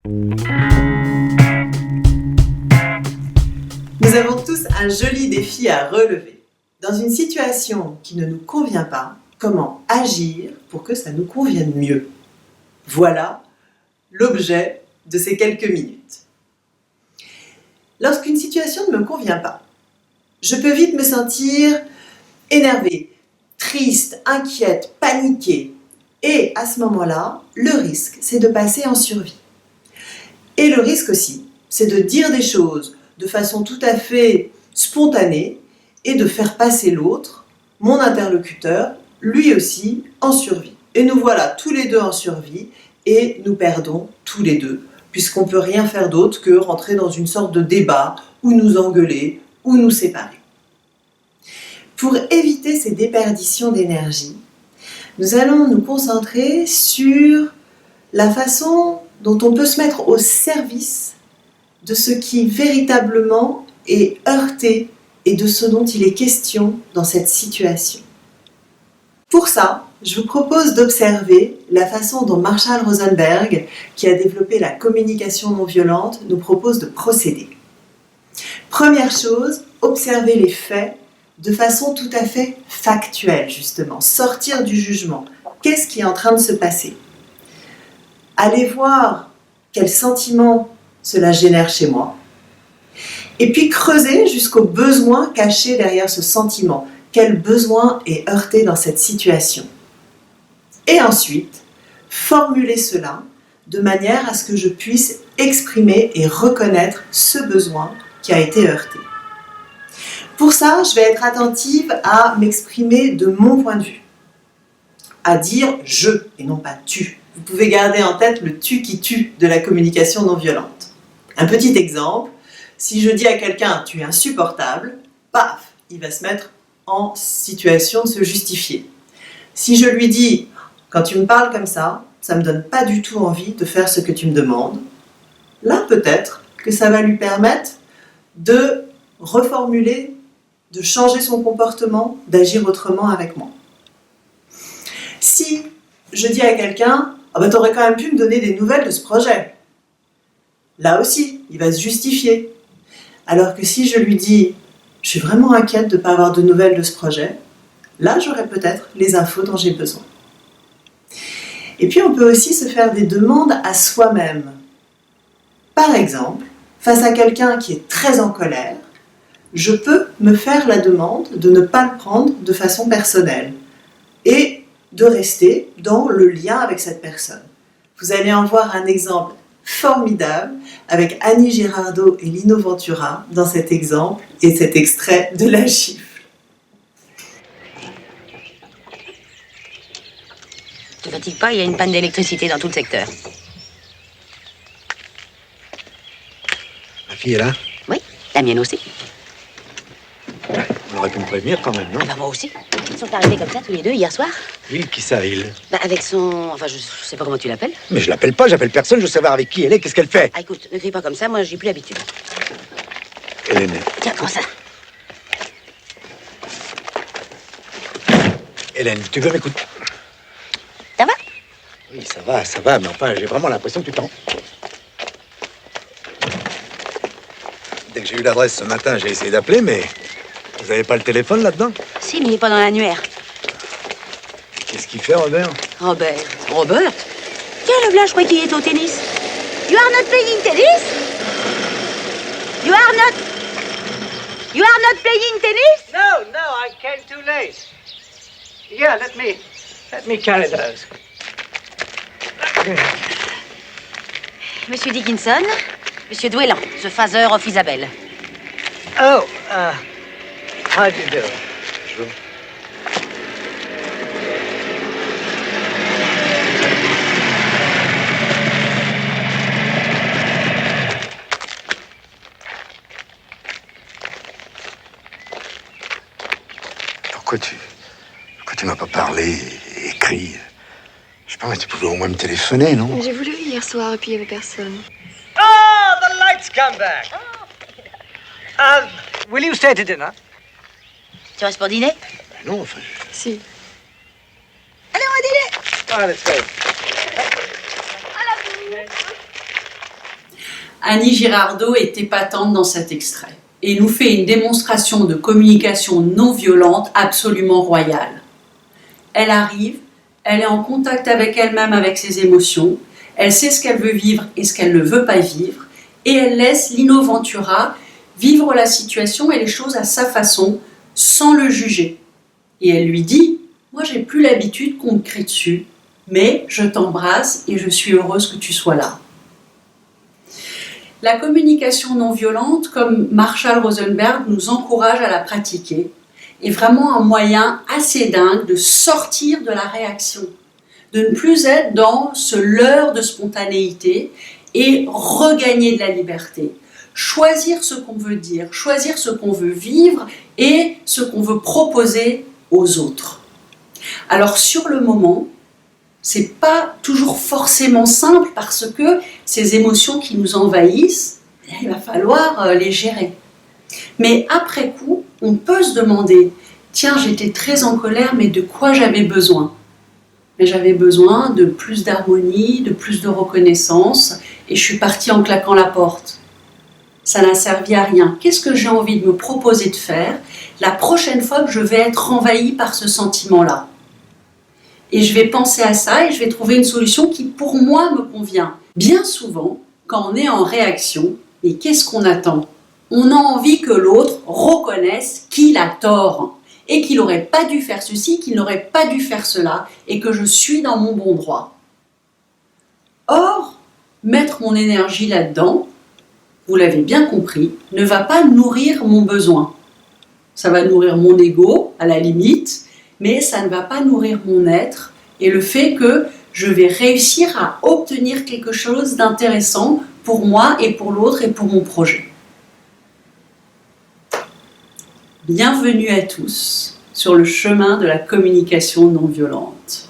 Nous avons tous un joli défi à relever. Dans une situation qui ne nous convient pas, comment agir pour que ça nous convienne mieux? Voilà l'objet de ces quelques minutes. Lorsqu'une situation ne me convient pas, je peux vite me sentir énervée, triste, inquiète, paniquée. Et à ce moment-là, le risque, c'est de passer en survie. Et le risque aussi, c'est de dire des choses de façon tout à fait spontanée et de faire passer l'autre, mon interlocuteur, lui aussi en survie. Et nous voilà tous les deux en survie et nous perdons tous les deux, puisqu'on ne peut rien faire d'autre que rentrer dans une sorte de débat ou nous engueuler ou nous séparer. Pour éviter ces déperditions d'énergie, nous allons nous concentrer sur la façon dont on peut se mettre au service de ce qui véritablement est heurté et de ce dont il est question dans cette situation. Pour ça, je vous propose d'observer la façon dont Marshall Rosenberg, qui a développé la communication non violente, nous propose de procéder. Première chose, observer les faits de façon tout à fait factuelle, justement, sortir du jugement. Qu'est-ce qui est en train de se passer? Allez voir quel sentiment cela génère chez moi, et puis creuser jusqu'au besoin caché derrière ce sentiment. Quel besoin est heurté dans cette situation? Et ensuite, formuler cela de manière à ce que je puisse exprimer et reconnaître ce besoin qui a été heurté. Pour ça, je vais être attentive à m'exprimer de mon point de vue, à dire « je » et non pas « tu ». Vous pouvez garder en tête le « tu » qui tue de la communication non violente. Un petit exemple, si je dis à quelqu'un « tu es insupportable », paf, il va se mettre en situation de se justifier. Si je lui dis « quand tu me parles comme ça, ça ne me donne pas du tout envie de faire ce que tu me demandes », là peut-être que ça va lui permettre de reformuler, de changer son comportement, d'agir autrement avec moi. Si je dis à quelqu'un « ah ben t'aurais quand même pu me donner des nouvelles de ce projet », là aussi, il va se justifier. Alors que si je lui dis « je suis vraiment inquiète de ne pas avoir de nouvelles de ce projet », là j'aurai peut-être les infos dont j'ai besoin. Et puis on peut aussi se faire des demandes à soi-même. Par exemple, face à quelqu'un qui est très en colère, je peux me faire la demande de ne pas le prendre de façon personnelle et de rester dans le lien avec cette personne. Vous allez en voir un exemple formidable avec Annie Girardot et Lino Ventura dans cet exemple et cet extrait de la gifle. Ne te fatigue pas, il y a une panne d'électricité dans tout le secteur. Ma fille est là? Oui, la mienne aussi. On aurait pu me prévenir quand même, non? Ah bah moi aussi. Ils sont arrivés comme ça tous les deux hier soir. Il, qui ça, il? Bah avec son... Enfin, je sais pas comment tu l'appelles. Mais je l'appelle pas, j'appelle personne, je veux savoir avec qui elle est, qu'est-ce qu'elle fait? Ah écoute, ne crie pas comme ça, moi j'ai plus l'habitude. Hélène. Tiens, prends ça. Hélène, tu veux m'écouter? Ça va? Oui, ça va, mais enfin, j'ai vraiment l'impression que tu t'en... Dès que j'ai eu l'adresse ce matin, j'ai essayé d'appeler, mais... Vous avez pas le téléphone là-dedans? Si, mais il n'est pas dans l'annuaire. Qu'est-ce qu'il fait, Robert? Robert? Tiens, le blanc, je crois qu'il est au tennis. You are not playing tennis? You are not playing tennis? No, I came too late. Yeah, let me carry those. Monsieur Dickinson, Monsieur Dwellan, the father of Isabelle. Oh, how do you do? Bonjour. Pourquoi tu m'as pas parlé et écrit? Je sais pas, tu pouvais au moins me téléphoner, non? J'ai voulu hier soir et puis il y avait personne. Oh, the lights come back. Will you stay to dinner? Tu restes pour dîner? Non, enfin... Si. Allez, on va dîner! Oh, let's go. Annie Girardot est épatante dans cet extrait et nous fait une démonstration de communication non violente absolument royale. Elle arrive, elle est en contact avec elle-même, avec ses émotions, elle sait ce qu'elle veut vivre et ce qu'elle ne veut pas vivre, et elle laisse Lino Ventura vivre la situation et les choses à sa façon, sans le juger. Et elle lui dit « Moi, j'ai plus l'habitude qu'on me crie dessus, mais je t'embrasse et je suis heureuse que tu sois là. » La communication non violente, comme Marshall Rosenberg nous encourage à la pratiquer, est vraiment un moyen assez dingue de sortir de la réaction, de ne plus être dans ce leurre de spontanéité et regagner de la liberté. Choisir ce qu'on veut dire, choisir ce qu'on veut vivre et ce qu'on veut proposer aux autres. Alors sur le moment, c'est pas toujours forcément simple parce que ces émotions qui nous envahissent, il va falloir les gérer. Mais après coup, on peut se demander, tiens, j'étais très en colère, mais de quoi j'avais besoin ? Mais j'avais besoin de plus d'harmonie, de plus de reconnaissance, et je suis partie en claquant la porte. Ça n'a servi à rien. Qu'est-ce que j'ai envie de me proposer de faire la prochaine fois que je vais être envahie par ce sentiment-là ? Et je vais penser à ça et je vais trouver une solution qui, pour moi, me convient. Bien souvent, quand on est en réaction, et qu'est-ce qu'on attend ? On a envie que l'autre reconnaisse qu'il a tort et qu'il n'aurait pas dû faire ceci, qu'il n'aurait pas dû faire cela et que je suis dans mon bon droit. Or, mettre mon énergie là-dedans, vous l'avez bien compris, ne va pas nourrir mon besoin. Ça va nourrir mon ego, à la limite, mais ça ne va pas nourrir mon être et le fait que je vais réussir à obtenir quelque chose d'intéressant pour moi et pour l'autre et pour mon projet. Bienvenue à tous sur le chemin de la communication non violente.